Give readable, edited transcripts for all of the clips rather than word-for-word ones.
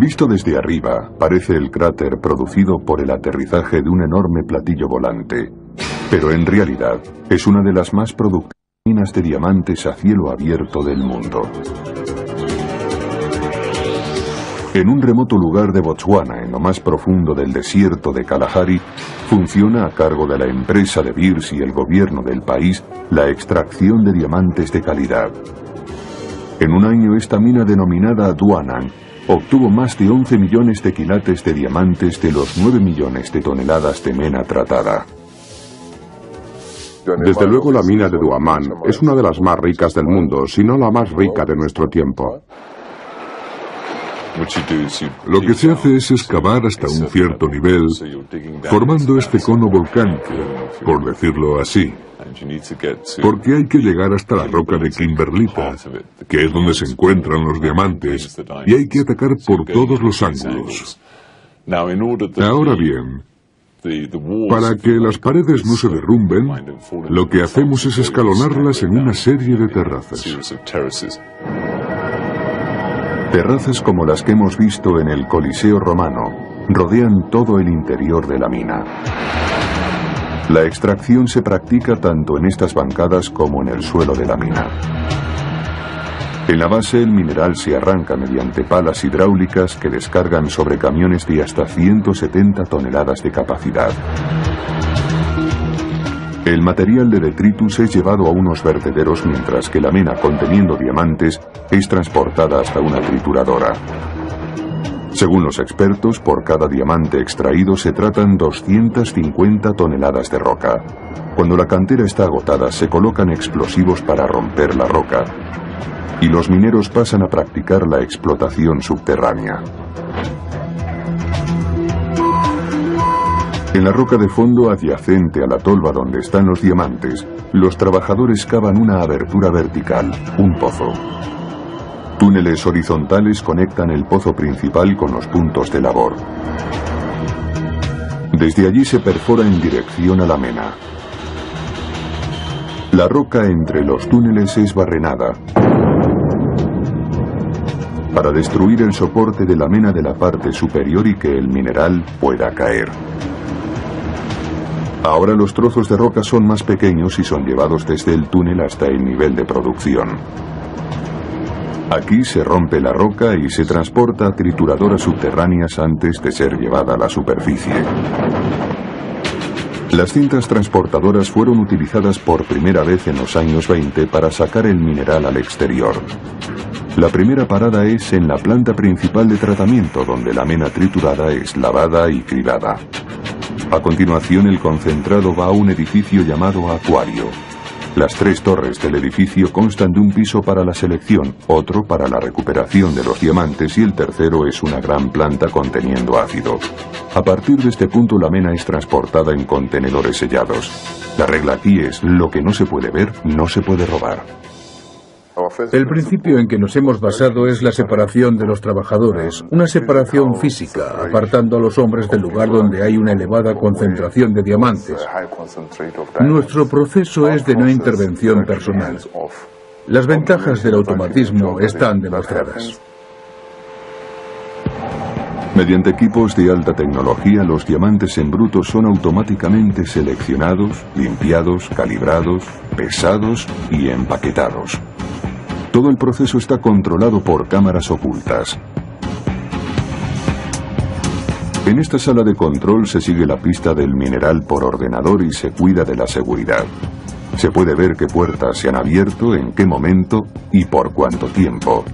Visto desde arriba, parece el cráter producido por el aterrizaje de un enorme platillo volante, pero en realidad es una de las más productivas minas de diamantes a cielo abierto del mundo. En un remoto lugar de Botswana, en lo más profundo del desierto de Kalahari, funciona a cargo de la empresa De Beers y el gobierno del país la extracción de diamantes de calidad. En un año esta mina denominada Duanang obtuvo más de 11 millones de quilates de diamantes de los 9 millones de toneladas de mena tratada. Desde luego la mina de Duamán es una de las más ricas del mundo, si no la más rica de nuestro tiempo. Lo que se hace es excavar hasta un cierto nivel, formando este cono volcánico, por decirlo así. Porque hay que llegar hasta la roca de Kimberlita, que es donde se encuentran los diamantes, y hay que atacar por todos los ángulos. Ahora bien, para que las paredes no se derrumben, lo que hacemos es escalonarlas en una serie de terrazas. Terrazas como las que hemos visto en el Coliseo romano rodean todo el interior de la mina. La extracción se practica tanto en estas bancadas como en el suelo de la mina. En la base el mineral se arranca mediante palas hidráulicas que descargan sobre camiones de hasta 170 toneladas de capacidad. El material de detritus es llevado a unos vertederos mientras que la mena conteniendo diamantes es transportada hasta una trituradora. Según los expertos, por cada diamante extraído se tratan 250 toneladas de roca. Cuando la cantera está agotada, se colocan explosivos para romper la roca, y los mineros pasan a practicar la explotación subterránea. En la roca de fondo adyacente a la tolva donde están los diamantes, los trabajadores cavan una abertura vertical, un pozo. Túneles horizontales conectan el pozo principal con los puntos de labor. Desde allí se perfora en dirección a la mena. La roca entre los túneles es barrenada para destruir el soporte de la mena de la parte superior y que el mineral pueda caer. Ahora los trozos de roca son más pequeños y son llevados desde el túnel hasta el nivel de producción. Aquí se rompe la roca y se transporta a trituradoras subterráneas antes de ser llevada a la superficie. Las cintas transportadoras fueron utilizadas por primera vez en los años 20 para sacar el mineral al exterior. La primera parada es en la planta principal de tratamiento, donde la mena triturada es lavada y cribada. A continuación, el concentrado va a un edificio llamado acuario. Las 3 torres del edificio constan de un piso para la selección, otro para la recuperación de los diamantes y el tercero es una gran planta conteniendo ácido. A partir de este punto la mena es transportada en contenedores sellados. La regla aquí es: lo que no se puede ver, no se puede robar. El principio en que nos hemos basado es la separación de los trabajadores, una separación física, apartando a los hombres del lugar donde hay una elevada concentración de diamantes. Nuestro proceso es de no intervención personal. Las ventajas del automatismo están demostradas. Mediante equipos de alta tecnología, los diamantes en bruto son automáticamente seleccionados, limpiados, calibrados, pesados y empaquetados. Todo el proceso está controlado por cámaras ocultas. En esta sala de control se sigue la pista del mineral por ordenador y se cuida de la seguridad. Se puede ver qué puertas se han abierto, en qué momento y por cuánto tiempo.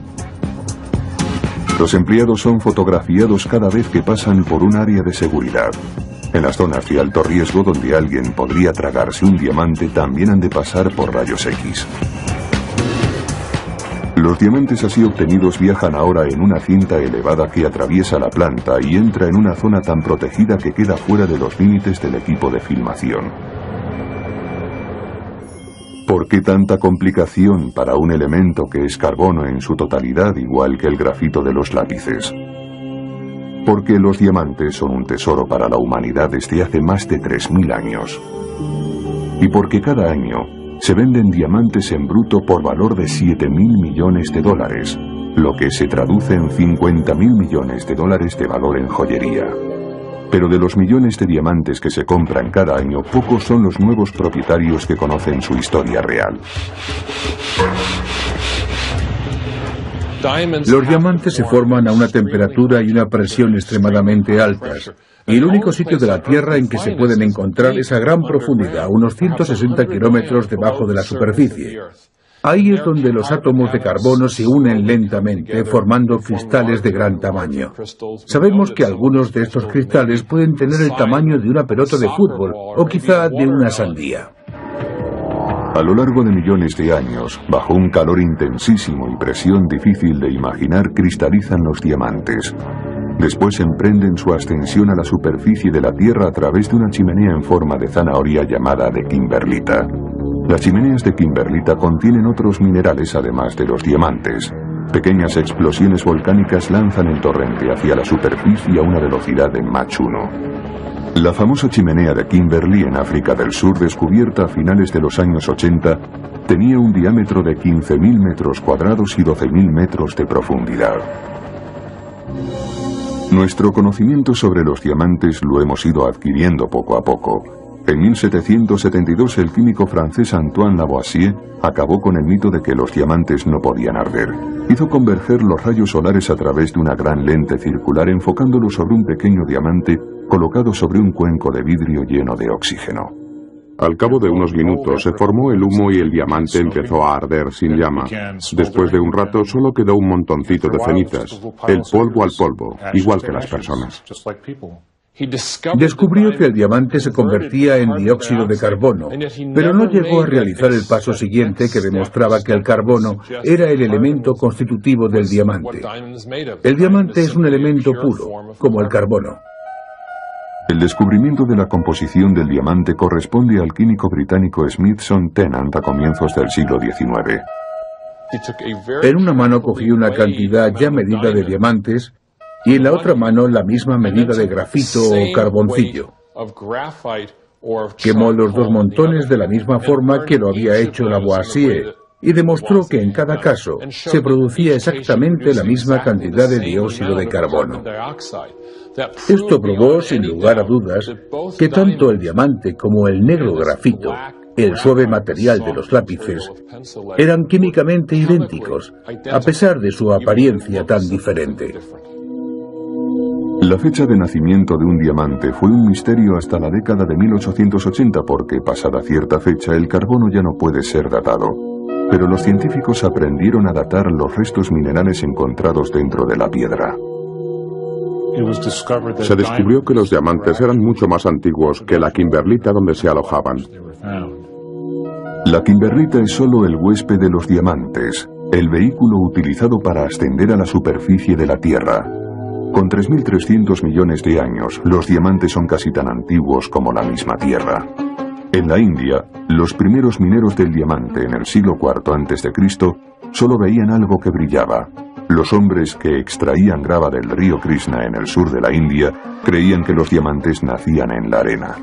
Los empleados son fotografiados cada vez que pasan por un área de seguridad. En las zonas de alto riesgo donde alguien podría tragarse un diamante también han de pasar por rayos X. Los diamantes así obtenidos viajan ahora en una cinta elevada que atraviesa la planta y entra en una zona tan protegida que queda fuera de los límites del equipo de filmación. ¿Por qué tanta complicación para un elemento que es carbono en su totalidad, igual que el grafito de los lápices? Porque los diamantes son un tesoro para la humanidad desde hace más de 3000 años. Y porque cada año se venden diamantes en bruto por valor de $7.000 millones, lo que se traduce en 50.000 millones de dólares de valor en joyería. Pero de los millones de diamantes que se compran cada año, pocos son los nuevos propietarios que conocen su historia real. Los diamantes se forman a una temperatura y una presión extremadamente altas, y el único sitio de la Tierra en que se pueden encontrar es a gran profundidad, unos 160 kilómetros debajo de la superficie. Ahí es donde los átomos de carbono se unen lentamente, formando cristales de gran tamaño. Sabemos que algunos de estos cristales pueden tener el tamaño de una pelota de fútbol, o quizá de una sandía. A lo largo de millones de años, bajo un calor intensísimo y presión difícil de imaginar, cristalizan los diamantes. Después emprenden su ascensión a la superficie de la Tierra a través de una chimenea en forma de zanahoria llamada de kimberlita. Las chimeneas de kimberlita contienen otros minerales además de los diamantes. Pequeñas explosiones volcánicas lanzan el torrente hacia la superficie a una velocidad de Mach 1. La famosa chimenea de Kimberley en África del Sur, descubierta a finales de los años 80, tenía un diámetro de 15.000 metros cuadrados y 12.000 metros de profundidad. Nuestro conocimiento sobre los diamantes lo hemos ido adquiriendo poco a poco. En 1772 el químico francés Antoine Lavoisier acabó con el mito de que los diamantes no podían arder. Hizo converger los rayos solares a través de una gran lente circular, enfocándolo sobre un pequeño diamante colocado sobre un cuenco de vidrio lleno de oxígeno. Al cabo de unos minutos se formó el humo y el diamante empezó a arder sin llama. Después de un rato solo quedó un montoncito de cenizas, el polvo al polvo, igual que las personas. Descubrió que el diamante se convertía en dióxido de carbono, pero no llegó a realizar el paso siguiente que demostraba que el carbono era el elemento constitutivo del diamante. El diamante es un elemento puro, como el carbono. El descubrimiento de la composición del diamante corresponde al químico británico Smithson Tennant a comienzos del siglo XIX. En una mano cogió una cantidad ya medida de diamantes y en la otra mano la misma medida de grafito o carboncillo. Quemó los dos montones de la misma forma que lo había hecho Lavoisier y demostró que en cada caso se producía exactamente la misma cantidad de dióxido de carbono. Esto probó, sin lugar a dudas, que tanto el diamante como el negro grafito, el suave material de los lápices, eran químicamente idénticos, a pesar de su apariencia tan diferente. La fecha de nacimiento de un diamante fue un misterio hasta la década de 1880 porque, pasada cierta fecha, el carbono ya no puede ser datado. Pero los científicos aprendieron a datar los restos minerales encontrados dentro de la piedra. Se descubrió que los diamantes eran mucho más antiguos que la kimberlita donde se alojaban. La kimberlita es solo el huésped de los diamantes, el vehículo utilizado para ascender a la superficie de la Tierra. Con 3.300 millones de años, los diamantes son casi tan antiguos como la misma Tierra. En la India, los primeros mineros del diamante en el siglo IV a.C. solo veían algo que brillaba. Los hombres que extraían grava del río Krishna en el sur de la India creían que los diamantes nacían en la arena.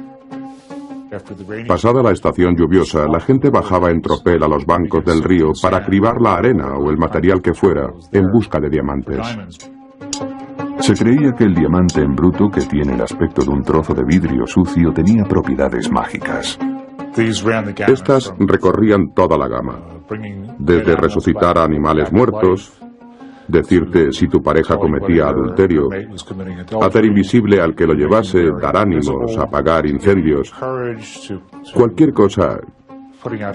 Pasada la estación lluviosa, la gente bajaba en tropel a los bancos del río para cribar la arena o el material que fuera en busca de diamantes. Se creía que el diamante en bruto, que tiene el aspecto de un trozo de vidrio sucio, tenía propiedades mágicas. Estas recorrían toda la gama, desde resucitar a animales muertos, decirte si tu pareja cometía adulterio, hacer invisible al que lo llevase, dar ánimos, apagar incendios, cualquier cosa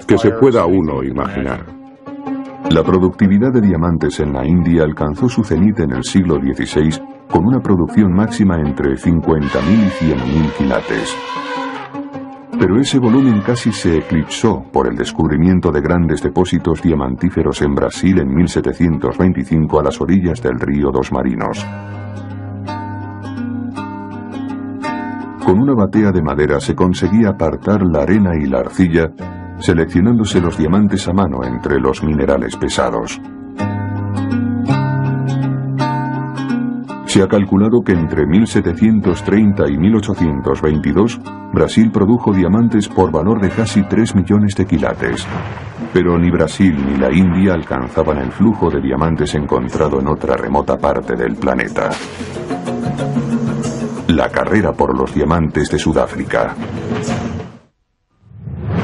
que se pueda uno imaginar. La productividad de diamantes en la India alcanzó su cenit en el siglo XVI con una producción máxima entre 50.000 y 100.000 quilates. Pero ese volumen casi se eclipsó por el descubrimiento de grandes depósitos diamantíferos en Brasil en 1725 a las orillas del río Dos Marinos. Con una batea de madera se conseguía apartar la arena y la arcilla, seleccionándose los diamantes a mano entre los minerales pesados. Se ha calculado que entre 1730 y 1822, Brasil produjo diamantes por valor de casi 3 millones de quilates. Pero ni Brasil ni la India alcanzaban el flujo de diamantes encontrado en otra remota parte del planeta. La carrera por los diamantes de Sudáfrica.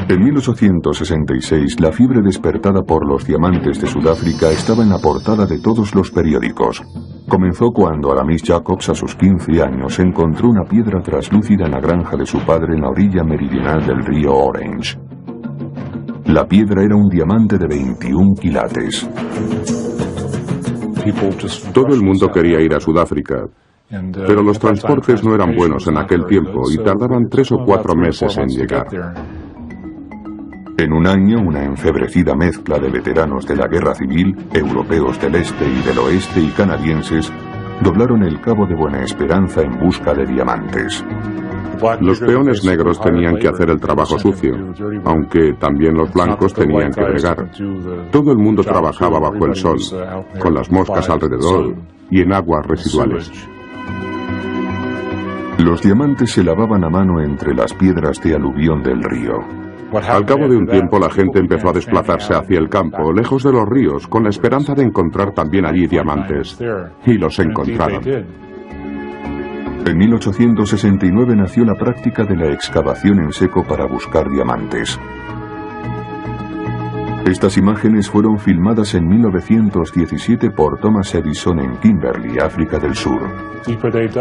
En 1866, la fiebre despertada por los diamantes de Sudáfrica estaba en la portada de todos los periódicos. Comenzó cuando Aramis Jacobs, a sus 15 años, encontró una piedra traslúcida en la granja de su padre en la orilla meridional del río Orange. La piedra era un diamante de 21 quilates. Todo el mundo quería ir a Sudáfrica, pero los transportes no eran buenos en aquel tiempo y tardaban 3 o 4 meses en llegar. En un año, una enfebrecida mezcla de veteranos de la guerra civil, europeos del este y del oeste y canadienses, doblaron el Cabo de Buena Esperanza en busca de diamantes. Los peones negros tenían que hacer el trabajo sucio, aunque también los blancos tenían que bregar. Todo el mundo trabajaba bajo el sol, con las moscas alrededor y en aguas residuales. Los diamantes se lavaban a mano entre las piedras de aluvión del río. Al cabo de un tiempo la gente empezó a desplazarse hacia el campo, lejos de los ríos, con la esperanza de encontrar también allí diamantes. Y los encontraron. En 1869 nació la práctica de la excavación en seco para buscar diamantes. Estas imágenes fueron filmadas en 1917 por Thomas Edison en Kimberley, África del Sur.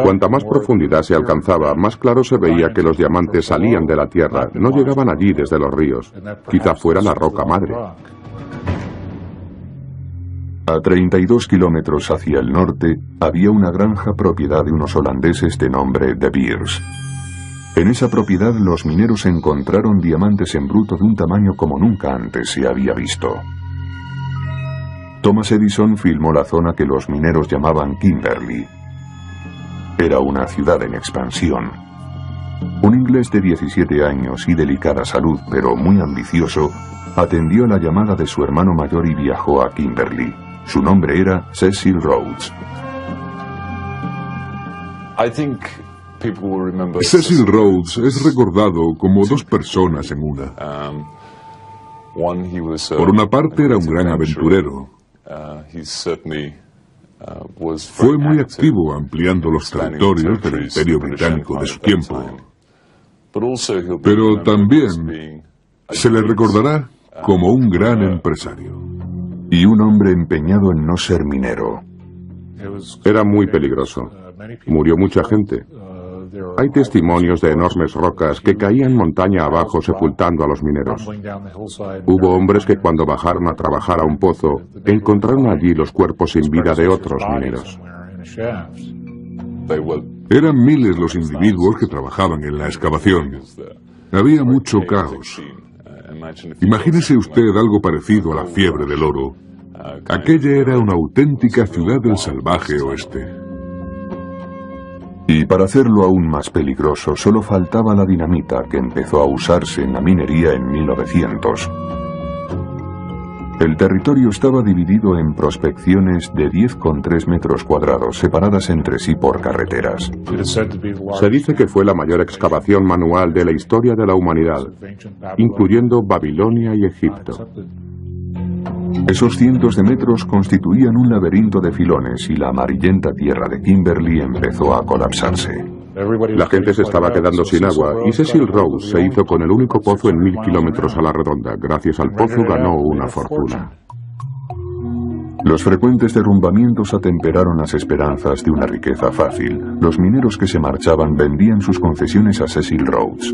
Cuanta más profundidad se alcanzaba, más claro se veía que los diamantes salían de la tierra, no llegaban allí desde los ríos. Quizá fuera la roca madre. A 32 kilómetros hacia el norte había una granja propiedad de unos holandeses de nombre De Beers. En esa propiedad los mineros encontraron diamantes en bruto de un tamaño como nunca antes se había visto. Thomas Edison filmó la zona que los mineros llamaban Kimberley. Era una ciudad en expansión. Un inglés de 17 años y delicada salud, pero muy ambicioso, atendió la llamada de su hermano mayor y viajó a Kimberley. Su nombre era Cecil Rhodes. Cecil Rhodes es recordado como dos personas en una. Por una parte era un gran aventurero. Fue muy activo ampliando los territorios del Imperio Británico de su tiempo. Pero también se le recordará como un gran empresario. Y un hombre empeñado en no ser minero. Era muy peligroso. Murió mucha gente. Hay testimonios de enormes rocas que caían montaña abajo sepultando a los mineros. Hubo hombres que cuando bajaron a trabajar a un pozo, encontraron allí los cuerpos sin vida de otros mineros. Eran miles los individuos que trabajaban en la excavación. Había mucho caos. Imagínese usted algo parecido a la fiebre del oro. Aquella era una auténtica ciudad del salvaje oeste. Y para hacerlo aún más peligroso, solo faltaba la dinamita que empezó a usarse en la minería en 1900. El territorio estaba dividido en prospecciones de 10,3 metros cuadrados, separadas entre sí por carreteras. Se dice que fue la mayor excavación manual de la historia de la humanidad, incluyendo Babilonia y Egipto. Esos cientos de metros constituían un laberinto de filones y la amarillenta tierra de Kimberley empezó a colapsarse. La gente se estaba quedando sin agua y Cecil Rhodes se hizo con el único pozo en 1000 kilómetros a la redonda. Gracias al pozo ganó una fortuna. Los frecuentes derrumbamientos atemperaron las esperanzas de una riqueza fácil. Los mineros que se marchaban vendían sus concesiones a Cecil Rhodes.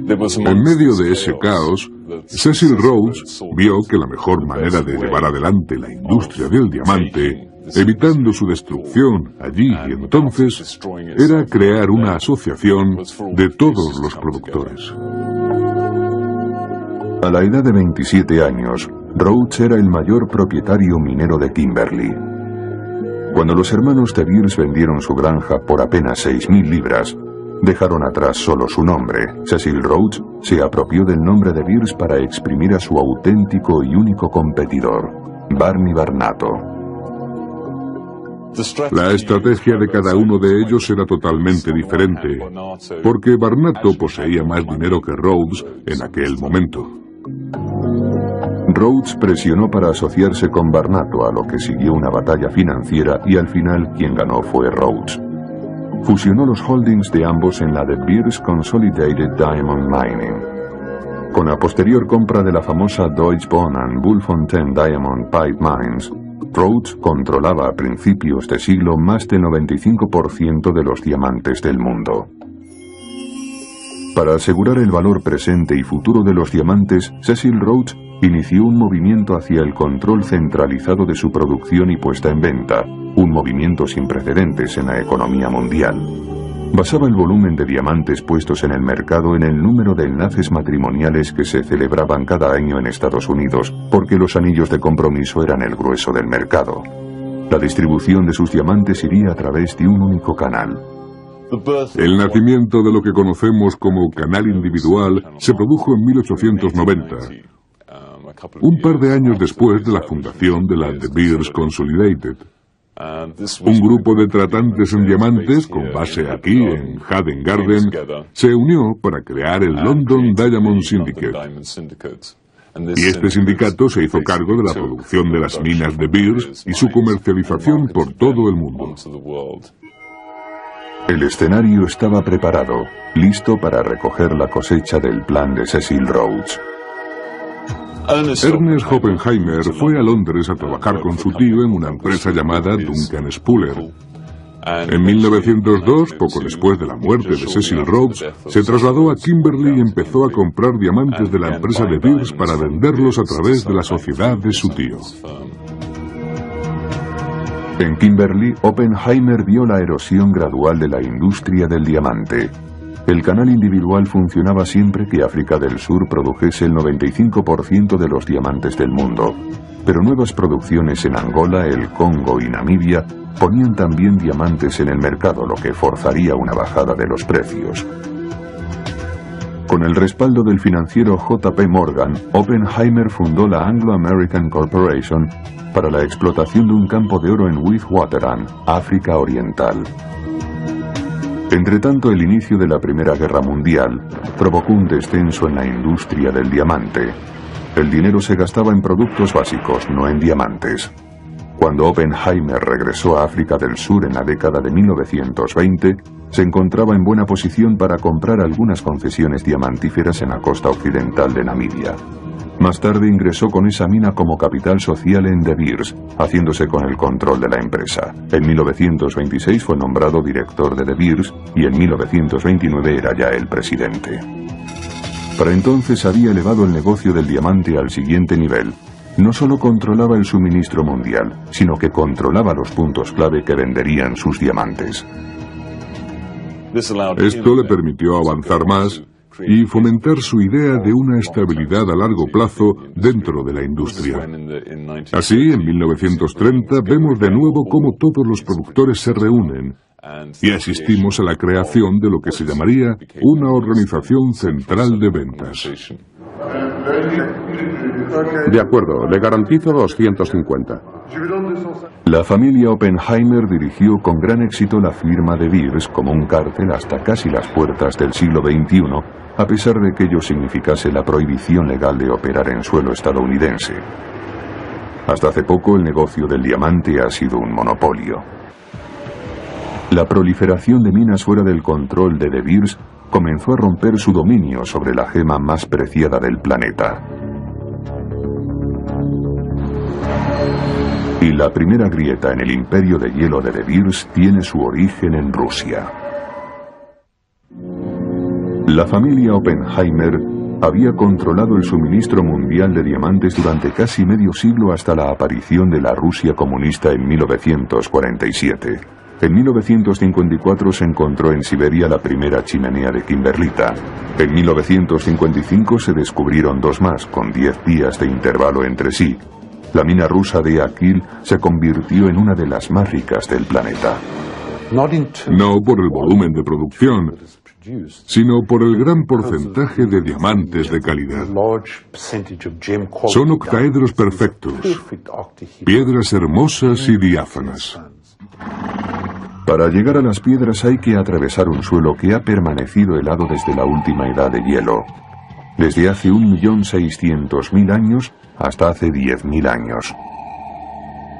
En medio de ese caos, Cecil Rhodes vio que la mejor manera de llevar adelante la industria del diamante, evitando su destrucción allí y entonces, era crear una asociación de todos los productores. A la edad de 27 años, Rhodes era el mayor propietario minero de Kimberley. Cuando los hermanos De Beers vendieron su granja por apenas 6.000 libras, dejaron atrás solo su nombre. Cecil Rhodes se apropió del nombre de Beers para exprimir a su auténtico y único competidor, Barney Barnato. La estrategia de cada uno de ellos era totalmente diferente, porque Barnato poseía más dinero que Rhodes en aquel momento. Rhodes presionó para asociarse con Barnato, a lo que siguió una batalla financiera y al final quien ganó fue Rhodes. Fusionó los holdings de ambos en la de Beers Consolidated Diamond Mining. Con la posterior compra de la famosa Deutsche Bahn and Bulfontein Diamond Pipe Mines, Rhodes controlaba a principios de siglo más del 95% de los diamantes del mundo. Para asegurar el valor presente y futuro de los diamantes, Cecil Rhodes inició un movimiento hacia el control centralizado de su producción y puesta en venta, un movimiento sin precedentes en la economía mundial. Basaba el volumen de diamantes puestos en el mercado en el número de enlaces matrimoniales que se celebraban cada año en Estados Unidos, porque los anillos de compromiso eran el grueso del mercado. La distribución de sus diamantes iría a través de un único canal. El nacimiento de lo que conocemos como canal individual se produjo en 1890, un par de años después de la fundación de la De Beers Consolidated. Un grupo de tratantes en diamantes, con base aquí en Haden Garden, se unió para crear el London Diamond Syndicate. Y este sindicato se hizo cargo de la producción de las minas de Beers y su comercialización por todo el mundo. El escenario estaba preparado, listo para recoger la cosecha del plan de Cecil Rhodes. Ernest Oppenheimer fue a Londres a trabajar con su tío en una empresa llamada Duncan Spuller. En 1902, poco después de la muerte de Cecil Rhodes, se trasladó a Kimberley y empezó a comprar diamantes de la empresa de Beers para venderlos a través de la sociedad de su tío. En Kimberley, Oppenheimer vio la erosión gradual de la industria del diamante. El canal individual funcionaba siempre que África del Sur produjese el 95% de los diamantes del mundo, pero nuevas producciones en Angola, el Congo y Namibia ponían también diamantes en el mercado, lo que forzaría una bajada de los precios. Con el respaldo del financiero J.P. Morgan, Oppenheimer fundó la Anglo-American Corporation para la explotación de un campo de oro en Witwatersrand, África Oriental. Entretanto, el inicio de la Primera Guerra Mundial provocó un descenso en la industria del diamante. El dinero se gastaba en productos básicos, no en diamantes. Cuando Oppenheimer regresó a África del Sur en la década de 1920, se encontraba en buena posición para comprar algunas concesiones diamantíferas en la costa occidental de Namibia. Más tarde ingresó con esa mina como capital social en De Beers, haciéndose con el control de la empresa. En 1926 fue nombrado director de De Beers y en 1929 era ya el presidente. Para entonces había elevado el negocio del diamante al siguiente nivel. No solo controlaba el suministro mundial, sino que controlaba los puntos clave que venderían sus diamantes. Esto le permitió avanzar más y fomentar su idea de una estabilidad a largo plazo dentro de la industria. Así, en 1930 vemos de nuevo cómo todos los productores se reúnen y asistimos a la creación de lo que se llamaría una organización central de ventas. De acuerdo, le garantizo 250. La familia Oppenheimer dirigió con gran éxito la firma de Beers como un cártel hasta casi las puertas del siglo XXI, a pesar de que ello significase la prohibición legal de operar en suelo estadounidense. Hasta hace poco el negocio del diamante ha sido un monopolio. La proliferación de minas fuera del control de De Beers comenzó a romper su dominio sobre la gema más preciada del planeta. Y la primera grieta en el imperio de hielo de De Beers tiene su origen en Rusia. La familia Oppenheimer había controlado el suministro mundial de diamantes durante casi medio siglo hasta la aparición de la Rusia comunista en 1947. En 1954 se encontró en Siberia la primera chimenea de kimberlita. En 1955 se descubrieron dos más, con 10 días de intervalo entre sí. La mina rusa de Akil se convirtió en una de las más ricas del planeta. No por el volumen de producción, sino por el gran porcentaje de diamantes de calidad. Son octaedros perfectos, piedras hermosas y diáfanas. Para llegar a las piedras hay que atravesar un suelo que ha permanecido helado desde la última edad de hielo, desde hace 1.600.000 años hasta hace 10.000 años.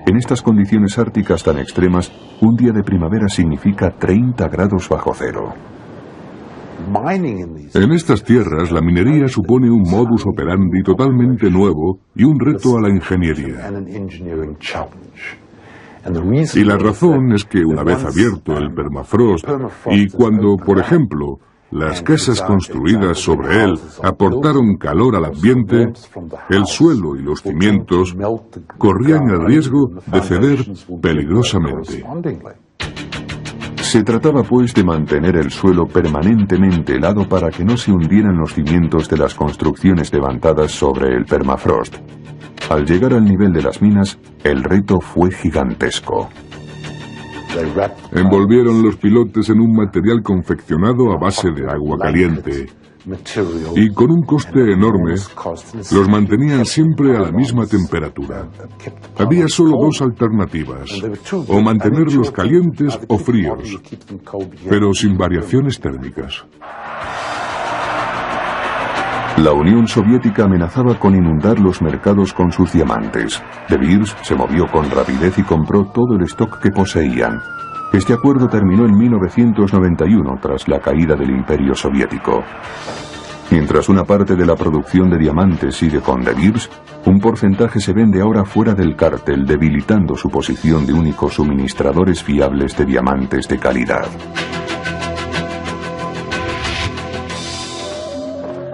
En estas condiciones árticas tan extremas, un día de primavera significa 30 grados bajo cero. En estas tierras, la minería supone un modus operandi totalmente nuevo y un reto a la ingeniería. Y la razón es que una vez abierto el permafrost y cuando, por ejemplo, las casas construidas sobre él aportaron calor al ambiente, el suelo y los cimientos corrían el riesgo de ceder peligrosamente. Se trataba pues de mantener el suelo permanentemente helado para que no se hundieran los cimientos de las construcciones levantadas sobre el permafrost. Al llegar al nivel de las minas, el reto fue gigantesco. Envolvieron los pilotes en un material confeccionado a base de agua caliente y con un coste enorme los mantenían siempre a la misma temperatura. Había solo dos alternativas, o mantenerlos calientes o fríos, pero sin variaciones térmicas. La Unión Soviética amenazaba con inundar los mercados con sus diamantes. De Beers se movió con rapidez y compró todo el stock que poseían. Este acuerdo terminó en 1991 tras la caída del Imperio Soviético. Mientras una parte de la producción de diamantes sigue con De Beers, un porcentaje se vende ahora fuera del cártel, debilitando su posición de únicos suministradores fiables de diamantes de calidad.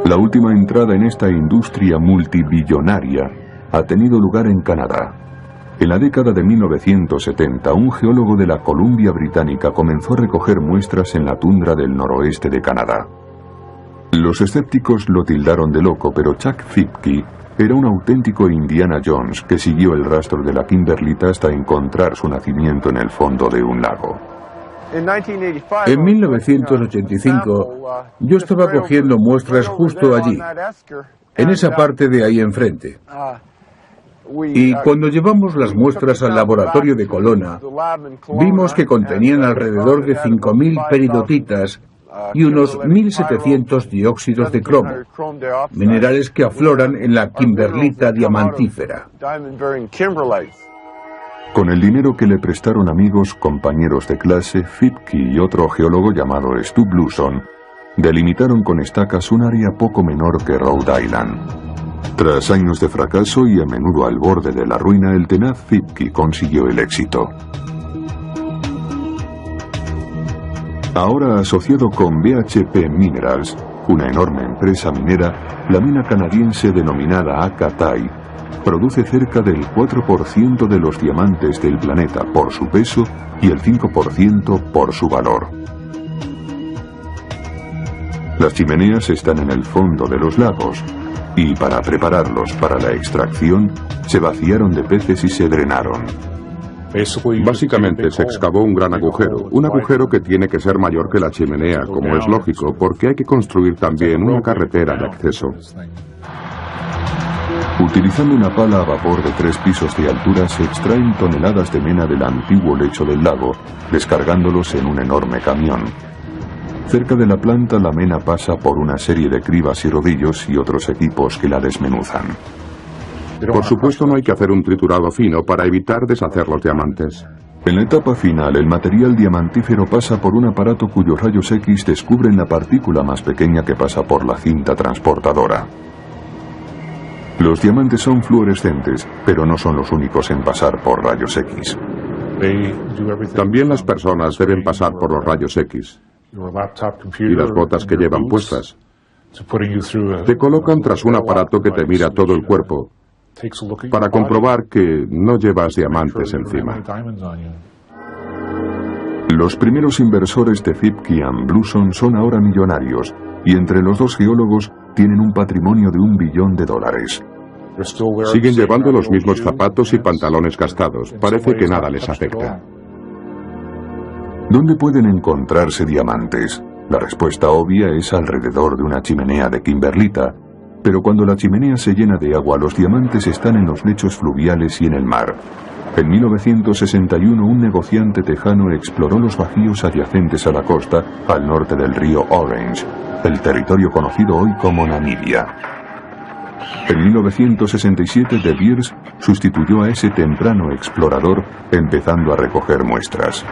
La última entrada en esta industria multibillonaria ha tenido lugar en Canadá. En la década de 1970, un geólogo de la Columbia Británica comenzó a recoger muestras en la tundra del noroeste de Canadá. Los escépticos lo tildaron de loco, pero Chuck Fipke era un auténtico Indiana Jones que siguió el rastro de la kimberlita hasta encontrar su nacimiento en el fondo de un lago. En 1985, yo estaba cogiendo muestras justo allí, en esa parte de ahí enfrente. Y cuando llevamos las muestras al laboratorio de Kelowna, vimos que contenían alrededor de 5.000 peridotitas y unos 1.700 dióxidos de cromo, minerales que afloran en la kimberlita diamantífera. Con el dinero que le prestaron amigos, compañeros de clase, Fipke y otro geólogo llamado Stu Bluson, delimitaron con estacas un área poco menor que Rhode Island. Tras años de fracaso y a menudo al borde de la ruina, el tenaz Fipke consiguió el éxito. Ahora asociado con BHP Minerals, una enorme empresa minera, la mina canadiense denominada Acatai produce cerca del 4% de los diamantes del planeta por su peso y el 5% por su valor. Las chimeneas están en el fondo de los lagos y para prepararlos para la extracción se vaciaron de peces y se drenaron. Básicamente se excavó un gran agujero que tiene que ser mayor que la chimenea, como es lógico, porque hay que construir también una carretera de acceso. Utilizando una pala a vapor de 3 pisos de altura se extraen toneladas de mena del antiguo lecho del lago, descargándolos en un enorme camión. Cerca de la planta la mena pasa por una serie de cribas y rodillos y otros equipos que la desmenuzan. Por supuesto no hay que hacer un triturado fino para evitar deshacer los diamantes. En la etapa final, el material diamantífero pasa por un aparato cuyos rayos X descubren la partícula más pequeña que pasa por la cinta transportadora. Los diamantes son fluorescentes, pero no son los únicos en pasar por rayos X. También las personas deben pasar por los rayos X. Y las botas que llevan puestas te colocan tras un aparato que te mira todo el cuerpo para comprobar que no llevas diamantes encima. Los primeros inversores de Fipke y Bluson son ahora millonarios y entre los dos geólogos tienen un patrimonio de $1 billón. Siguen llevando los mismos zapatos y pantalones gastados. Parece que nada les afecta. ¿Dónde pueden encontrarse diamantes? La respuesta obvia es alrededor de una chimenea de kimberlita, pero cuando la chimenea se llena de agua, los diamantes están en los lechos fluviales y en el mar. En 1961 un negociante tejano exploró los bajíos adyacentes a la costa al norte del río Orange, el territorio conocido hoy como Namibia. En 1967 De Beers sustituyó a ese temprano explorador empezando a recoger muestras.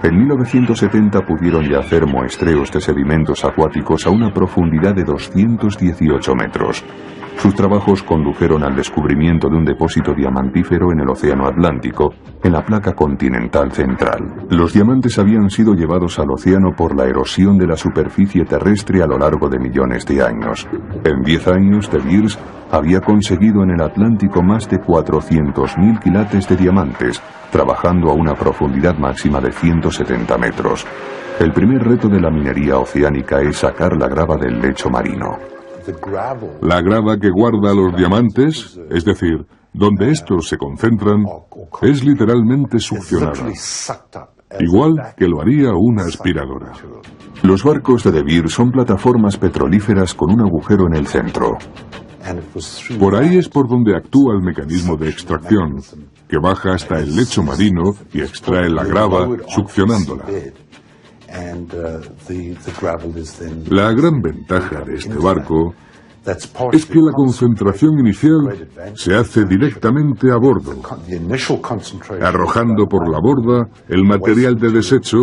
En 1970 pudieron ya hacer muestreos de sedimentos acuáticos a una profundidad de 218 metros. Sus trabajos condujeron al descubrimiento de un depósito diamantífero en el Océano Atlántico, en la placa continental central. Los diamantes habían sido llevados al océano por la erosión de la superficie terrestre a lo largo de millones de años. En 10 años, De Beers había conseguido en el Atlántico más de 400.000 quilates de diamantes, trabajando a una profundidad máxima de 170 metros. El primer reto de la minería oceánica es sacar la grava del lecho marino. La grava que guarda los diamantes, es decir, donde estos se concentran, es literalmente succionada, igual que lo haría una aspiradora. Los barcos de Beers son plataformas petrolíferas con un agujero en el centro. Por ahí es por donde actúa el mecanismo de extracción, que baja hasta el lecho marino y extrae la grava, succionándola. La gran ventaja de este barco es que la concentración inicial se hace directamente a bordo, arrojando por la borda el material de desecho,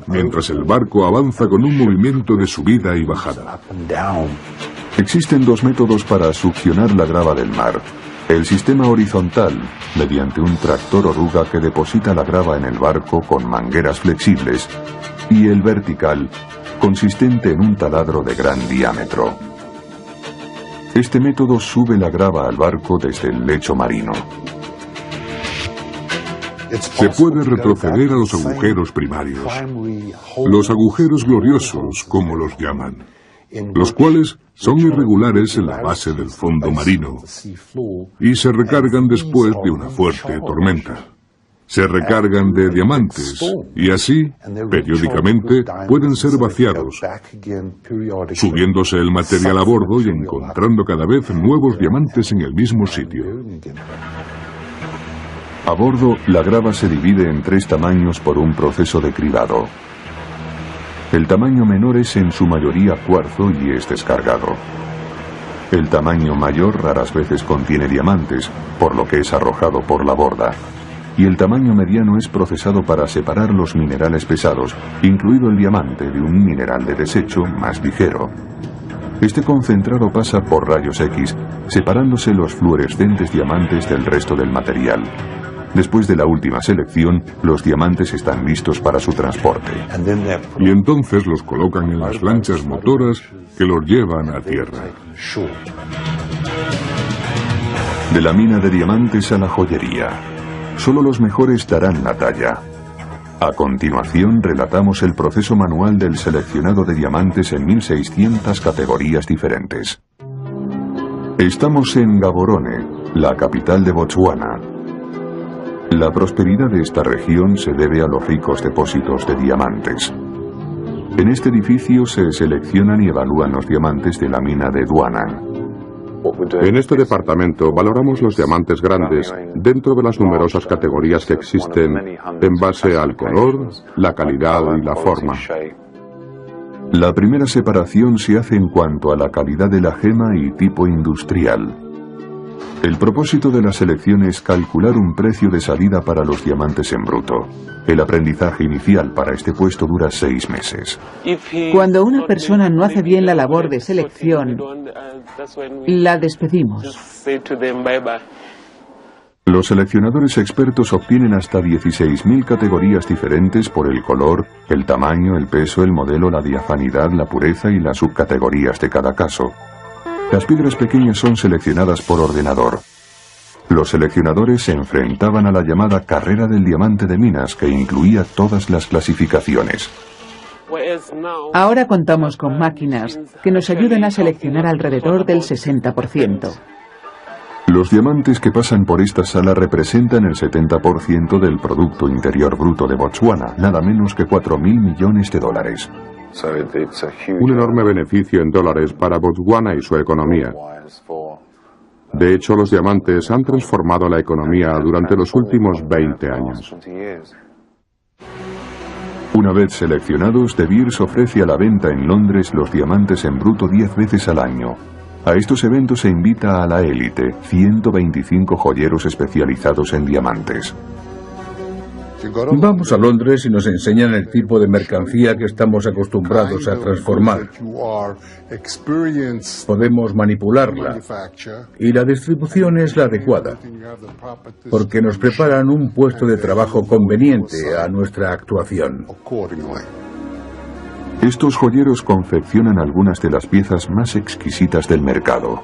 mientras el barco avanza con un movimiento de subida y bajada. Existen dos métodos para succionar la grava del mar. El sistema horizontal, mediante un tractor oruga que deposita la grava en el barco con mangueras flexibles, y el vertical, consistente en un taladro de gran diámetro. Este método sube la grava al barco desde el lecho marino. Se puede retroceder a los agujeros primarios, los agujeros gloriosos, como los llaman, los cuales son irregulares en la base del fondo marino y se recargan después de una fuerte tormenta. Se recargan de diamantes y así, periódicamente, pueden ser vaciados, subiéndose el material a bordo y encontrando cada vez nuevos diamantes en el mismo sitio. A bordo, la grava se divide en 3 tamaños por un proceso de cribado. El tamaño menor es en su mayoría cuarzo y es descargado. El tamaño mayor raras veces contiene diamantes, por lo que es arrojado por la borda. Y el tamaño mediano es procesado para separar los minerales pesados, incluido el diamante, de un mineral de desecho más ligero. Este concentrado pasa por rayos X, separándose los fluorescentes diamantes del resto del material. Después de la última selección, los diamantes están listos para su transporte. Y entonces los colocan en las lanchas motoras que los llevan a tierra. De la mina de diamantes a la joyería. Solo los mejores darán la talla. A continuación, relatamos el proceso manual del seleccionado de diamantes en 1600 categorías diferentes. Estamos en Gaborone, la capital de Botswana. La prosperidad de esta región se debe a los ricos depósitos de diamantes. En este edificio se seleccionan y evalúan los diamantes de la mina de Duanan. En este departamento valoramos los diamantes grandes dentro de las numerosas categorías que existen en base al color, la calidad y la forma. La primera separación se hace en cuanto a la calidad de la gema y tipo industrial. El propósito de la selección es calcular un precio de salida para los diamantes en bruto. El aprendizaje inicial para este puesto dura 6 meses. Cuando una persona no hace bien la labor de selección, la despedimos. Los seleccionadores expertos obtienen hasta 16.000 categorías diferentes por el color, el tamaño, el peso, el modelo, la diafanidad, la pureza y las subcategorías de cada caso. Las piedras pequeñas son seleccionadas por ordenador. Los seleccionadores se enfrentaban a la llamada carrera del diamante de minas, que incluía todas las clasificaciones. Ahora contamos con máquinas que nos ayudan a seleccionar alrededor del 60%. Los diamantes que pasan por esta sala representan el 70% del Producto Interior Bruto de Botswana, nada menos que $4.000 millones. Un enorme beneficio en dólares para Botswana y su economía. De hecho, los diamantes han transformado la economía durante los últimos 20 años. Una vez seleccionados, De Beers ofrece a la venta en Londres los diamantes en bruto 10 veces al año. A estos eventos se invita a la élite, 125 joyeros especializados en diamantes. Vamos a Londres y nos enseñan el tipo de mercancía que estamos acostumbrados a transformar. Podemos manipularla y la distribución es la adecuada, porque nos preparan un puesto de trabajo conveniente a nuestra actuación. Estos joyeros confeccionan algunas de las piezas más exquisitas del mercado.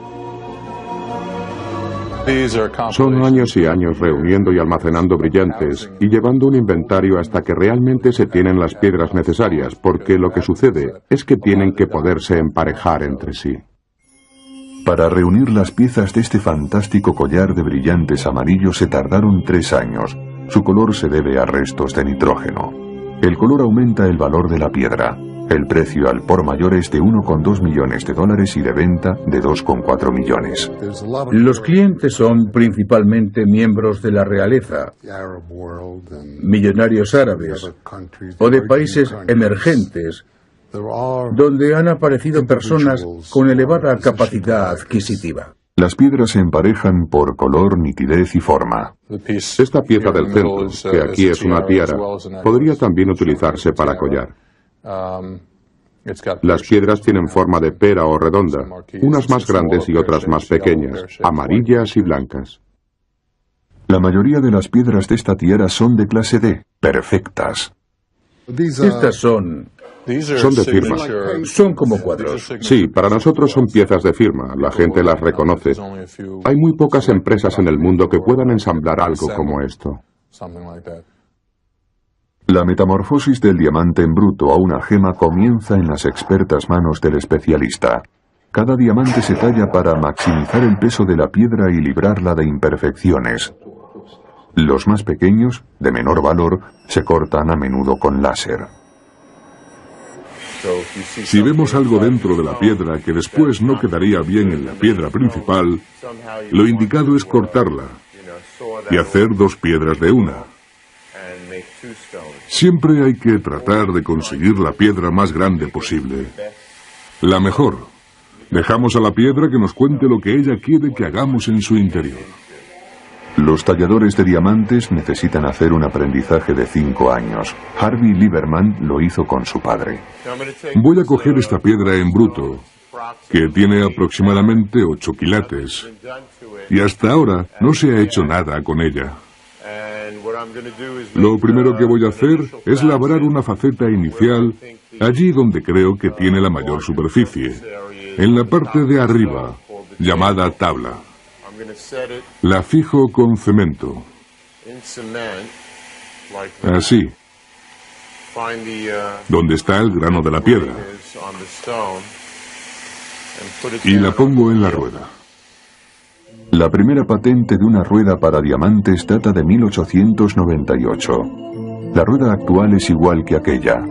Son años y años reuniendo y almacenando brillantes y llevando un inventario hasta que realmente se tienen las piedras necesarias, porque lo que sucede es que tienen que poderse emparejar entre sí. Para reunir las piezas de este fantástico collar de brillantes amarillos se tardaron 3 años. Su color se debe a restos de nitrógeno. El color aumenta el valor de la piedra. El precio al por mayor es de $1,2 millones y de venta de 2,4 millones. Los clientes son principalmente miembros de la realeza, millonarios árabes o de países emergentes, donde han aparecido personas con elevada capacidad adquisitiva. Las piedras se emparejan por color, nitidez y forma. Esta pieza del centro, que aquí es una tiara, podría también utilizarse para collar. Las piedras tienen forma de pera o redonda, unas más grandes y otras más pequeñas, amarillas y blancas. La mayoría de las piedras de esta tiara son de clase D, perfectas. Estas son de firma. Son como cuadros. Sí, para nosotros son piezas de firma, la gente las reconoce. Hay muy pocas empresas en el mundo que puedan ensamblar algo como esto. La metamorfosis del diamante en bruto a una gema comienza en las expertas manos del especialista. Cada diamante se talla para maximizar el peso de la piedra y librarla de imperfecciones. Los más pequeños, de menor valor, se cortan a menudo con láser. Si vemos algo dentro de la piedra que después no quedaría bien en la piedra principal, lo indicado es cortarla y hacer 2 piedras de una. Siempre hay que tratar de conseguir la piedra más grande posible, la mejor. Dejamos a la piedra que nos cuente lo que ella quiere que hagamos en su interior. Los talladores de diamantes necesitan hacer un aprendizaje de 5 años. Harvey Lieberman lo hizo con su padre. Voy a coger esta piedra en bruto, que tiene aproximadamente 8 quilates, y hasta ahora no se ha hecho nada con ella. Lo primero que voy a hacer es labrar una faceta inicial allí donde creo que tiene la mayor superficie, en la parte de arriba, llamada tabla. La fijo con cemento. Así. Donde está el grano de la piedra. Y la pongo en la rueda. La primera patente de una rueda para diamantes data de 1898. La rueda actual es igual que aquella.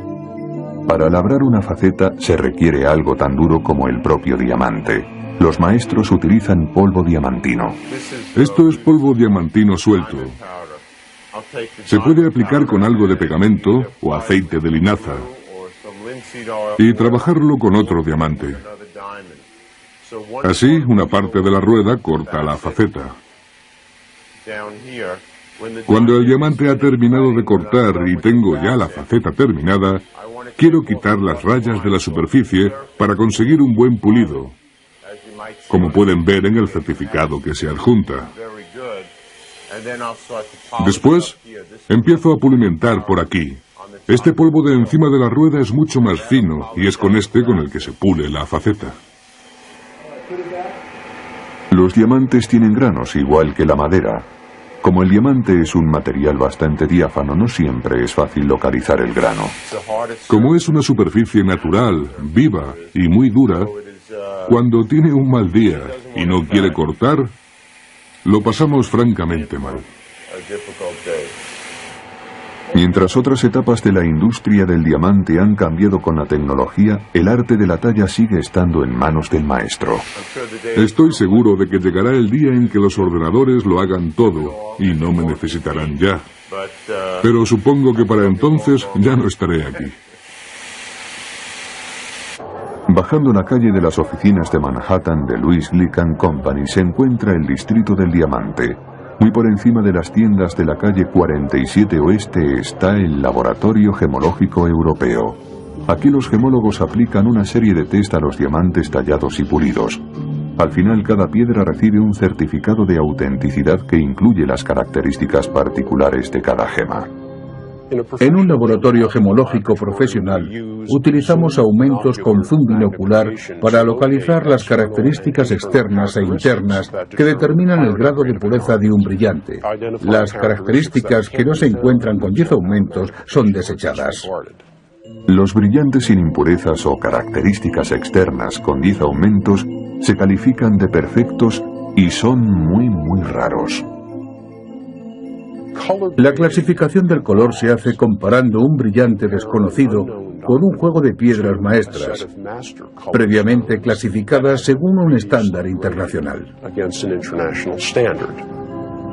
Para labrar una faceta se requiere algo tan duro como el propio diamante. Los maestros utilizan polvo diamantino. Esto es polvo diamantino suelto. Se puede aplicar con algo de pegamento o aceite de linaza y trabajarlo con otro diamante. Así, una parte de la rueda corta la faceta. Cuando el diamante ha terminado de cortar y tengo ya la faceta terminada, quiero quitar las rayas de la superficie para conseguir un buen pulido, como pueden ver en el certificado que se adjunta. Después, empiezo a pulimentar por aquí. Este polvo de encima de la rueda es mucho más fino y es con este con el que se pule la faceta. Los diamantes tienen granos igual que la madera. Como el diamante es un material bastante diáfano, no siempre es fácil localizar el grano. Como es una superficie natural, viva y muy dura, cuando tiene un mal día y no quiere cortar, lo pasamos francamente mal. Mientras otras etapas de la industria del diamante han cambiado con la tecnología, el arte de la talla sigue estando en manos del maestro. Estoy seguro de que llegará el día en que los ordenadores lo hagan todo y no me necesitarán ya. Pero supongo que para entonces ya no estaré aquí. Bajando la calle de las oficinas de Manhattan de Louis Glick & Company se encuentra el distrito del diamante. Muy por encima de las tiendas de la calle 47 Oeste está el Laboratorio Gemológico Europeo. Aquí los gemólogos aplican una serie de test a los diamantes tallados y pulidos. Al final cada piedra recibe un certificado de autenticidad que incluye las características particulares de cada gema. En un laboratorio gemológico profesional, utilizamos aumentos con zoom binocular para localizar las características externas e internas que determinan el grado de pureza de un brillante. Las características que no se encuentran con 10 aumentos son desechadas. Los brillantes sin impurezas o características externas con 10 aumentos se califican de perfectos y son muy raros. La clasificación del color se hace comparando un brillante desconocido con un juego de piedras maestras, previamente clasificadas según un estándar internacional.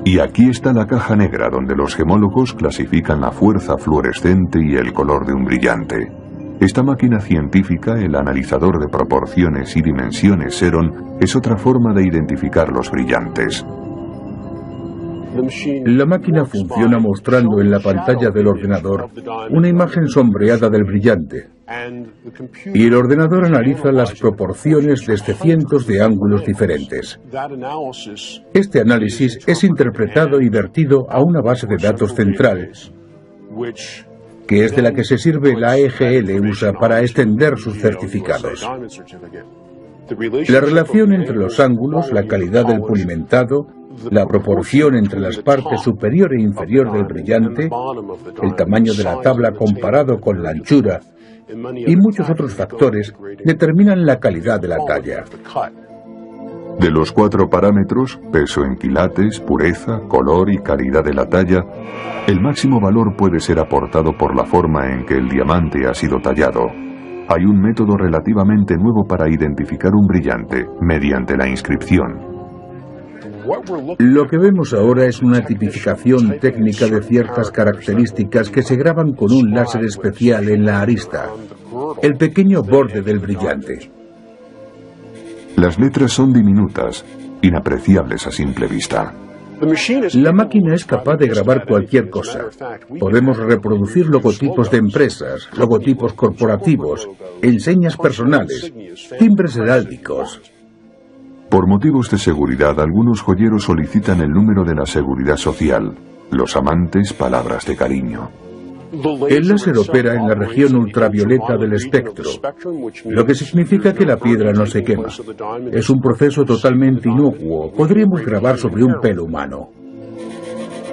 Y aquí está la caja negra donde los gemólogos clasifican la fuerza fluorescente y el color de un brillante. Esta máquina científica, el analizador de proporciones y dimensiones Xeron, es otra forma de identificar los brillantes. La máquina funciona mostrando en la pantalla del ordenador una imagen sombreada del brillante, y el ordenador analiza las proporciones desde cientos de ángulos diferentes. Este análisis es interpretado y vertido a una base de datos central, que es de la que se sirve la AEGL USA para extender sus certificados. La relación entre los ángulos, la calidad del pulimentado, la proporción entre las partes superior e inferior del brillante, el tamaño de la tabla comparado con la anchura y muchos otros factores determinan la calidad de la talla. De los 4 parámetros, peso en quilates, pureza, color y calidad de la talla, el máximo valor puede ser aportado por la forma en que el diamante ha sido tallado. Hay un método relativamente nuevo para identificar un brillante, mediante la inscripción. Lo que vemos ahora es una tipificación técnica de ciertas características que se graban con un láser especial en la arista, el pequeño borde del brillante. Las letras son diminutas, inapreciables a simple vista. La máquina es capaz de grabar cualquier cosa. Podemos reproducir logotipos de empresas, logotipos corporativos, enseñas personales, timbres heráldicos. Por motivos de seguridad, algunos joyeros solicitan el número de la seguridad social. Los amantes, palabras de cariño. El láser opera en la región ultravioleta del espectro, lo que significa que la piedra no se quema. Es un proceso totalmente inocuo. Podríamos grabar sobre un pelo humano.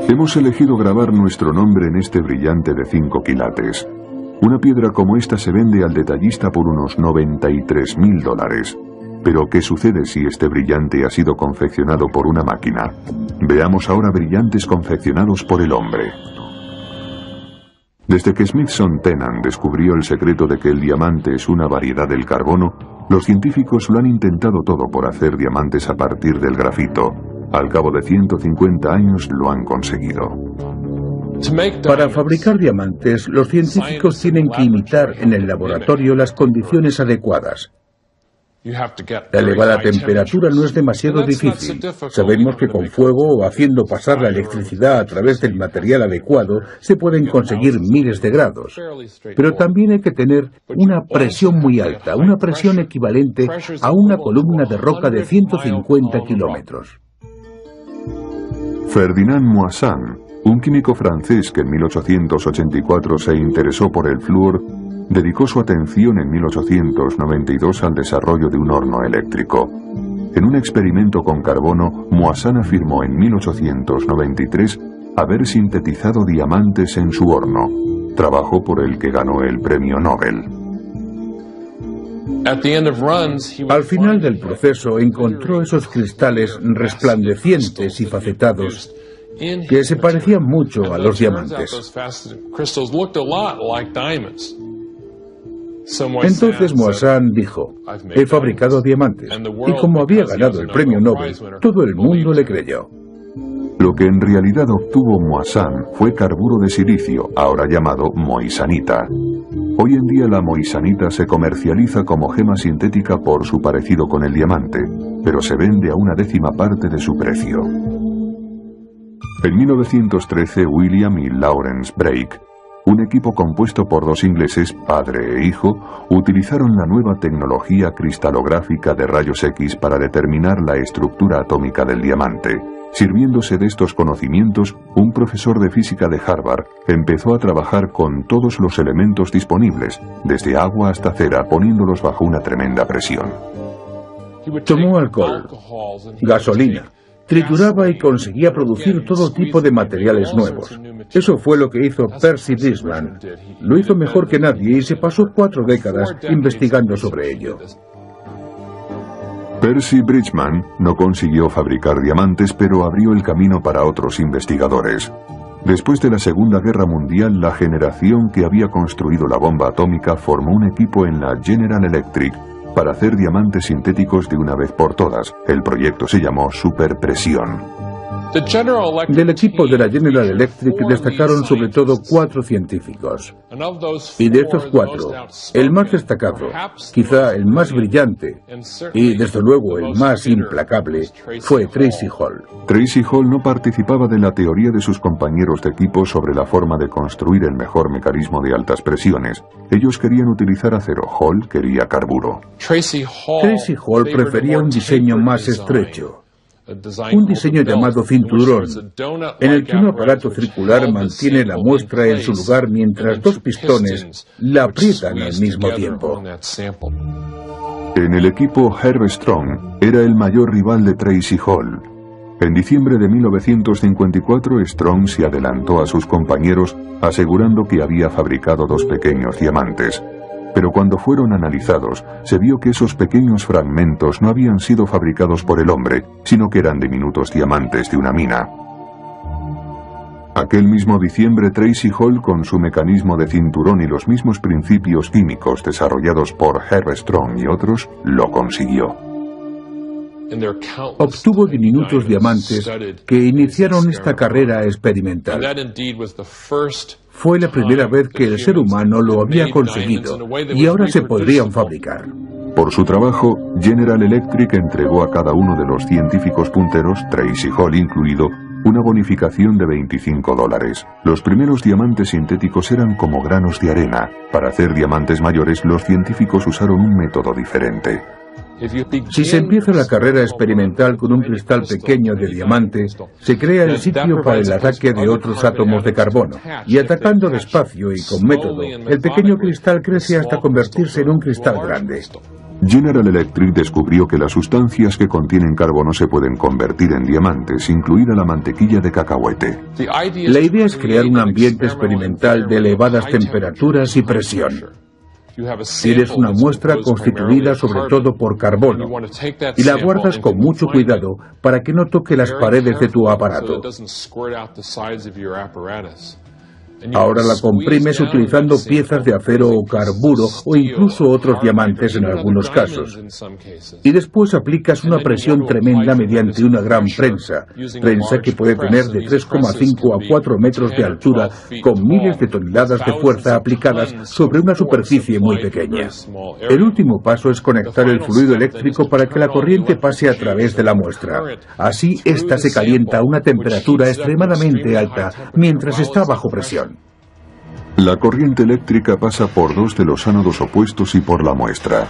Hemos elegido grabar nuestro nombre en este brillante de 5 quilates. Una piedra como esta se vende al detallista por unos $93.000. Pero, ¿qué sucede si este brillante ha sido confeccionado por una máquina? Veamos ahora brillantes confeccionados por el hombre. Desde que Smithson Tennant descubrió el secreto de que el diamante es una variedad del carbono, los científicos lo han intentado todo por hacer diamantes a partir del grafito. Al cabo de 150 años lo han conseguido. Para fabricar diamantes, los científicos tienen que imitar en el laboratorio las condiciones adecuadas. La elevada temperatura no es demasiado difícil. Sabemos que con fuego o haciendo pasar la electricidad a través del material adecuado se pueden conseguir miles de grados. Pero también hay que tener una presión muy alta, una presión equivalente a una columna de roca de 150 kilómetros. Ferdinand Moissan, un químico francés que en 1884 se interesó por el flúor, dedicó su atención en 1892 al desarrollo de un horno eléctrico. En un experimento con carbono, Moissan afirmó en 1893 haber sintetizado diamantes en su horno, trabajo por el que ganó el premio Nobel. Al final del proceso encontró esos cristales resplandecientes y facetados que se parecían mucho a los diamantes. Entonces Moissan dijo: he fabricado diamantes, y como había ganado el premio Nobel, todo el mundo le creyó. Lo que en realidad obtuvo Moissan fue carburo de silicio, ahora llamado moissanita. Hoy en día la moissanita se comercializa como gema sintética por su parecido con el diamante, pero se vende a 1/10 parte de su precio. En 1913, William y Lawrence Bragg, un equipo compuesto por 2 ingleses, padre e hijo, utilizaron la nueva tecnología cristalográfica de rayos X para determinar la estructura atómica del diamante. Sirviéndose de estos conocimientos, un profesor de física de Harvard empezó a trabajar con todos los elementos disponibles, desde agua hasta cera, poniéndolos bajo una tremenda presión. Tomó alcohol, gasolina, trituraba y conseguía producir todo tipo de materiales nuevos. Eso fue lo que hizo Percy Bridgman. Lo hizo mejor que nadie y se pasó 4 décadas investigando sobre ello. Percy Bridgman no consiguió fabricar diamantes, pero abrió el camino para otros investigadores. Después de la Segunda Guerra Mundial, la generación que había construido la bomba atómica formó un equipo en la General Electric para hacer diamantes sintéticos de una vez por todas. El proyecto se llamó Superpresión. Del equipo de la General Electric destacaron sobre todo 4 científicos. Y de estos 4, el más destacado, quizá el más brillante, y desde luego el más implacable, fue Tracy Hall. Tracy Hall no participaba de la teoría de sus compañeros de equipo sobre la forma de construir el mejor mecanismo de altas presiones. Ellos querían utilizar acero, Hall quería carburo. Tracy Hall prefería un diseño más estrecho. Un diseño llamado cinturón, en el que un aparato circular mantiene la muestra en su lugar mientras 2 pistones la aprietan al mismo tiempo. En el equipo, Herb Strong era el mayor rival de Tracy Hall. En diciembre de 1954, Strong se adelantó a sus compañeros asegurando que había fabricado 2 pequeños diamantes. Pero cuando fueron analizados, se vio que esos pequeños fragmentos no habían sido fabricados por el hombre, sino que eran diminutos diamantes de una mina. Aquel mismo diciembre, Tracy Hall, con su mecanismo de cinturón y los mismos principios químicos desarrollados por Herb Strong y otros, lo consiguió. Obtuvo diminutos diamantes que iniciaron esta carrera experimental. Fue la primera vez que el ser humano lo había conseguido y ahora se podrían fabricar. Por su trabajo, General Electric entregó a cada uno de los científicos punteros, Tracy Hall incluido, una bonificación de $25. Los primeros diamantes sintéticos eran como granos de arena. Para hacer diamantes mayores, los científicos usaron un método diferente. Si se empieza la carrera experimental con un cristal pequeño de diamante, se crea el sitio para el ataque de otros átomos de carbono, y atacando despacio y con método, el pequeño cristal crece hasta convertirse en un cristal grande. General Electric descubrió que las sustancias que contienen carbono se pueden convertir en diamantes, incluida la mantequilla de cacahuete. La idea es crear un ambiente experimental de elevadas temperaturas y presión. Tienes una muestra constituida sobre todo por carbono y la guardas con mucho cuidado para que no toque las paredes de tu aparato. Ahora la comprimes utilizando piezas de acero o carburo o incluso otros diamantes en algunos casos. Y después aplicas una presión tremenda mediante una gran prensa que puede tener de 3,5 a 4 metros de altura con miles de toneladas de fuerza aplicadas sobre una superficie muy pequeña. El último paso es conectar el fluido eléctrico para que la corriente pase a través de la muestra. Así, ésta se calienta a una temperatura extremadamente alta mientras está bajo presión. La corriente eléctrica pasa por 2 de los ánodos opuestos y por la muestra.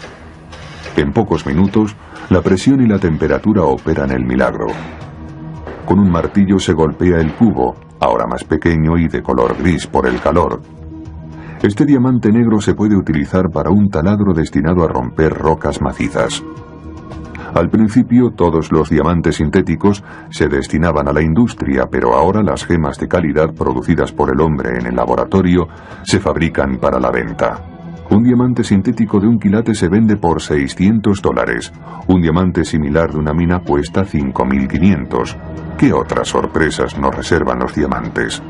En pocos minutos, la presión y la temperatura operan el milagro. Con un martillo se golpea el cubo, ahora más pequeño y de color gris por el calor. Este diamante negro se puede utilizar para un taladro destinado a romper rocas macizas. Al principio, todos los diamantes sintéticos se destinaban a la industria, pero ahora las gemas de calidad producidas por el hombre en el laboratorio se fabrican para la venta. Un diamante sintético de 1 quilate se vende por $600. Un diamante similar de una mina cuesta 5.500. ¿Qué otras sorpresas nos reservan los diamantes?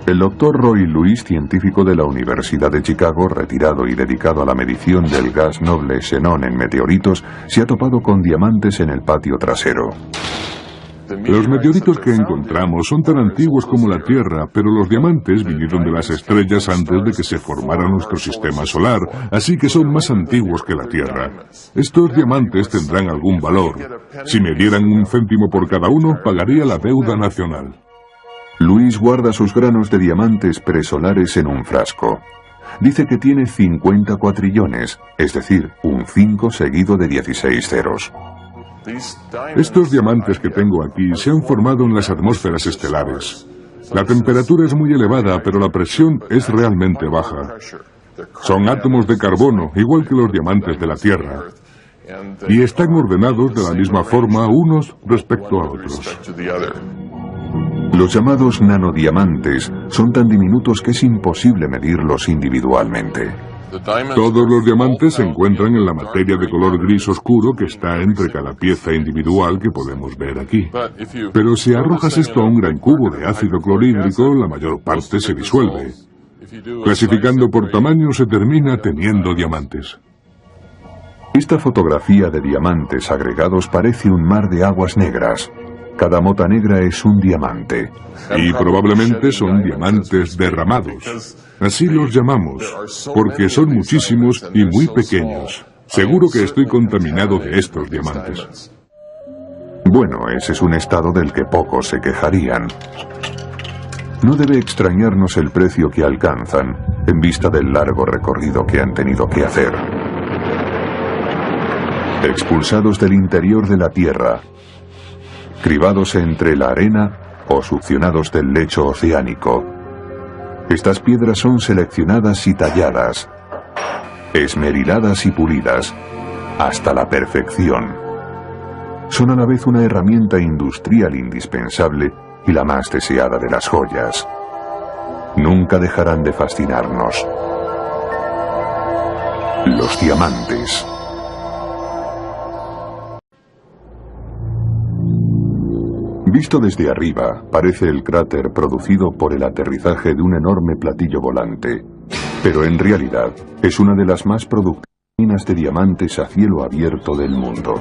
El doctor Roy Lewis, científico de la Universidad de Chicago, retirado y dedicado a la medición del gas noble xenón en meteoritos, se ha topado con diamantes en el patio trasero. Los meteoritos que encontramos son tan antiguos como la Tierra, pero los diamantes vinieron de las estrellas antes de que se formara nuestro sistema solar, así que son más antiguos que la Tierra. Estos diamantes tendrán algún valor. Si me dieran 1 céntimo por cada uno, pagaría la deuda nacional. Luis guarda sus granos de diamantes presolares en un frasco. Dice que tiene 50 cuatrillones, es decir, un 5 seguido de 16 ceros. Estos diamantes que tengo aquí se han formado en las atmósferas estelares. La temperatura es muy elevada, pero la presión es realmente baja. Son átomos de carbono, igual que los diamantes de la Tierra. Y están ordenados de la misma forma unos respecto a otros. Los llamados nanodiamantes son tan diminutos que es imposible medirlos individualmente. Todos los diamantes se encuentran en la materia de color gris oscuro que está entre cada pieza individual que podemos ver aquí. Pero si arrojas esto a un gran cubo de ácido clorhídrico, la mayor parte se disuelve. Clasificando por tamaño se termina teniendo diamantes. Esta fotografía de diamantes agregados parece un mar de aguas negras. Cada mota negra es un diamante. Y probablemente son diamantes derramados. Así los llamamos, porque son muchísimos y muy pequeños. Seguro que estoy contaminado de estos diamantes. Bueno, ese es un estado del que pocos se quejarían. No debe extrañarnos el precio que alcanzan, en vista del largo recorrido que han tenido que hacer. Expulsados del interior de la Tierra, cribados entre la arena o succionados del lecho oceánico. Estas piedras son seleccionadas y talladas, esmeriladas y pulidas, hasta la perfección. Son a la vez una herramienta industrial indispensable y la más deseada de las joyas. Nunca dejarán de fascinarnos. Los diamantes. Visto desde arriba, parece el cráter producido por el aterrizaje de un enorme platillo volante, pero en realidad es una de las más productivas minas de diamantes a cielo abierto del mundo.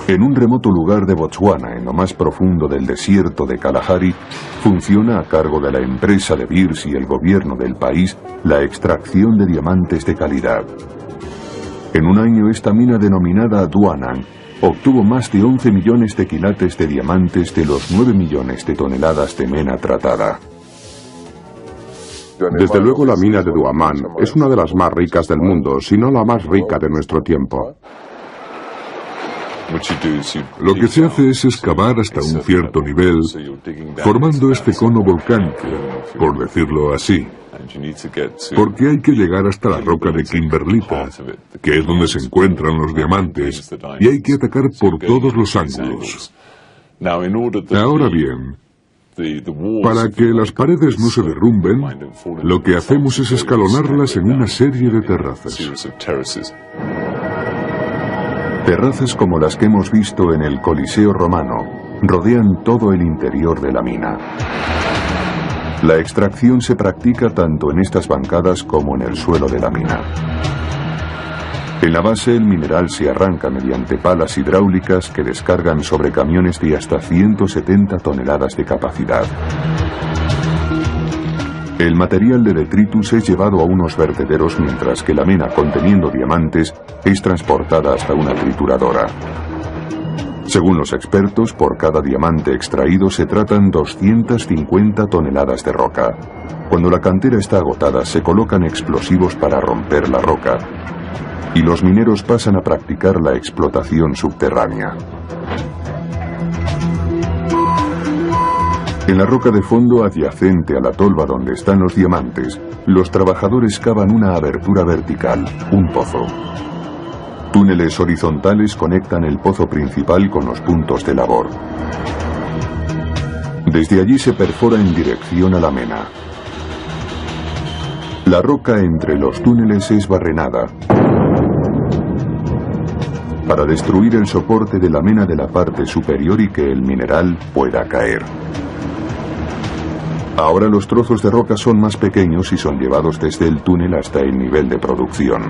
En un remoto lugar de Botswana, en lo más profundo del desierto de Kalahari, funciona a cargo de la empresa de Beers y el gobierno del país la extracción de diamantes de calidad. En un año esta mina denominada Duanang obtuvo más de 11 millones de quilates de diamantes de los 9 millones de toneladas de mena tratada. Desde luego la mina de Duamán es una de las más ricas del mundo, si no la más rica de nuestro tiempo. Lo que se hace es excavar hasta un cierto nivel, formando este cono volcánico, por decirlo así. Porque hay que llegar hasta la roca de Kimberlita, que es donde se encuentran los diamantes, y hay que atacar por todos los ángulos. Ahora bien, para que las paredes no se derrumben, lo que hacemos es escalonarlas en una serie de terrazas. Terrazas como las que hemos visto en el Coliseo romano rodean todo el interior de la mina. La extracción se practica tanto en estas bancadas como en el suelo de la mina. En la base el mineral se arranca mediante palas hidráulicas que descargan sobre camiones de hasta 170 toneladas de capacidad. El material de detritus es llevado a unos vertederos mientras que la mena conteniendo diamantes es transportada hasta una trituradora. Según los expertos, por cada diamante extraído se tratan 250 toneladas de roca. Cuando la cantera está agotada, se colocan explosivos para romper la roca, y los mineros pasan a practicar la explotación subterránea. En la roca de fondo adyacente a la tolva donde están los diamantes, los trabajadores cavan una abertura vertical, un pozo. Túneles horizontales conectan el pozo principal con los puntos de labor. Desde allí se perfora en dirección a la mena. La roca entre los túneles es barrenada para destruir el soporte de la mena de la parte superior y que el mineral pueda caer. Ahora los trozos de roca son más pequeños y son llevados desde el túnel hasta el nivel de producción.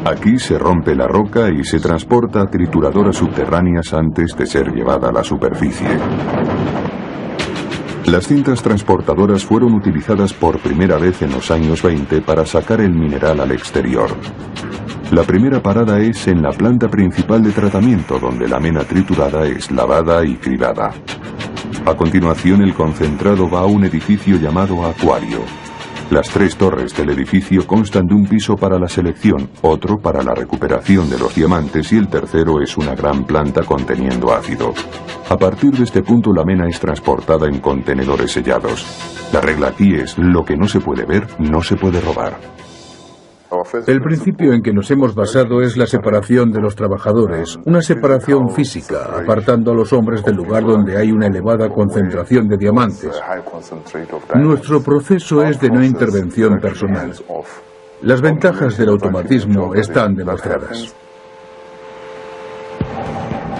Aquí se rompe la roca y se transporta a trituradoras subterráneas antes de ser llevada a la superficie. Las cintas transportadoras fueron utilizadas por primera vez en los años 20 para sacar el mineral al exterior. La primera parada es en la planta principal de tratamiento, donde la mena triturada es lavada y cribada. A continuación, el concentrado va a un edificio llamado acuario. Las 3 torres del edificio constan de un piso para la selección, otro para la recuperación de los diamantes y el tercero es una gran planta conteniendo ácido. A partir de este punto la mena es transportada en contenedores sellados. La regla aquí es: lo que no se puede ver, no se puede robar. El principio en que nos hemos basado es la separación de los trabajadores, una separación física, apartando a los hombres del lugar donde hay una elevada concentración de diamantes. Nuestro proceso es de no intervención personal. Las ventajas del automatismo están demostradas.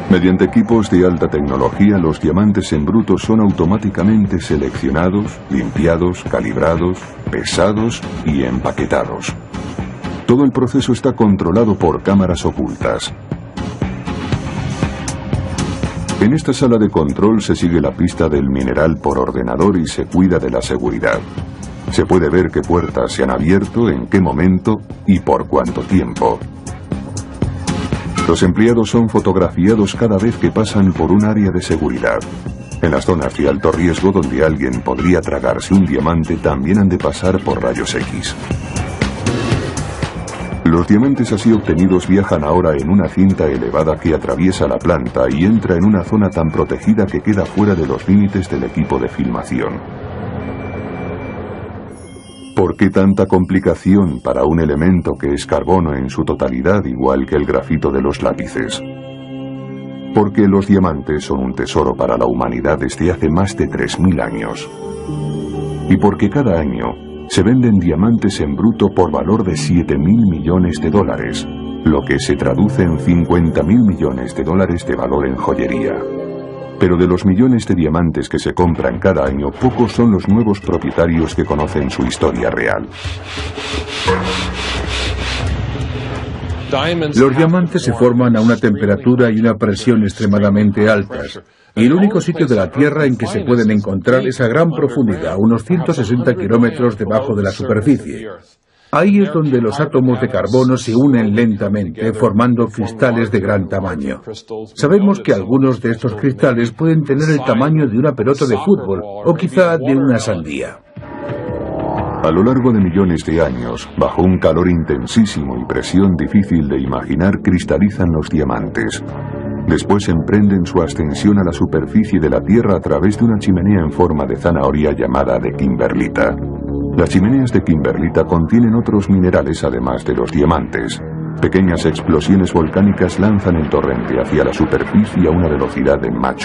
Mediante equipos de alta tecnología, los diamantes en bruto son automáticamente seleccionados, limpiados, calibrados, pesados y empaquetados. Todo el proceso está controlado por cámaras ocultas. En esta sala de control se sigue la pista del mineral por ordenador y se cuida de la seguridad. Se puede ver qué puertas se han abierto, en qué momento y por cuánto tiempo. Los empleados son fotografiados cada vez que pasan por un área de seguridad. En las zonas de alto riesgo donde alguien podría tragarse un diamante también han de pasar por rayos X. Los diamantes así obtenidos viajan ahora en una cinta elevada que atraviesa la planta y entra en una zona tan protegida que queda fuera de los límites del equipo de filmación. ¿Por qué tanta complicación para un elemento que es carbono en su totalidad, igual que el grafito de los lápices? Porque los diamantes son un tesoro para la humanidad desde hace más de 3000 años. Y porque cada año se venden diamantes en bruto por valor de $7.000 millones, lo que se traduce en $50.000 millones de valor en joyería. Pero de los millones de diamantes que se compran cada año, pocos son los nuevos propietarios que conocen su historia real. Los diamantes se forman a una temperatura y una presión extremadamente altas. Y el único sitio de la Tierra en que se pueden encontrar es a gran profundidad, unos 160 kilómetros debajo de la superficie. Ahí es donde los átomos de carbono se unen lentamente, formando cristales de gran tamaño. Sabemos que algunos de estos cristales pueden tener el tamaño de una pelota de fútbol, o quizá de una sandía. A lo largo de millones de años, bajo un calor intensísimo y presión difícil de imaginar, cristalizan los diamantes. Después emprenden su ascensión a la superficie de la Tierra a través de una chimenea en forma de zanahoria llamada de kimberlita. Las chimeneas de kimberlita contienen otros minerales además de los diamantes. Pequeñas explosiones volcánicas lanzan el torrente hacia la superficie a una velocidad de Mach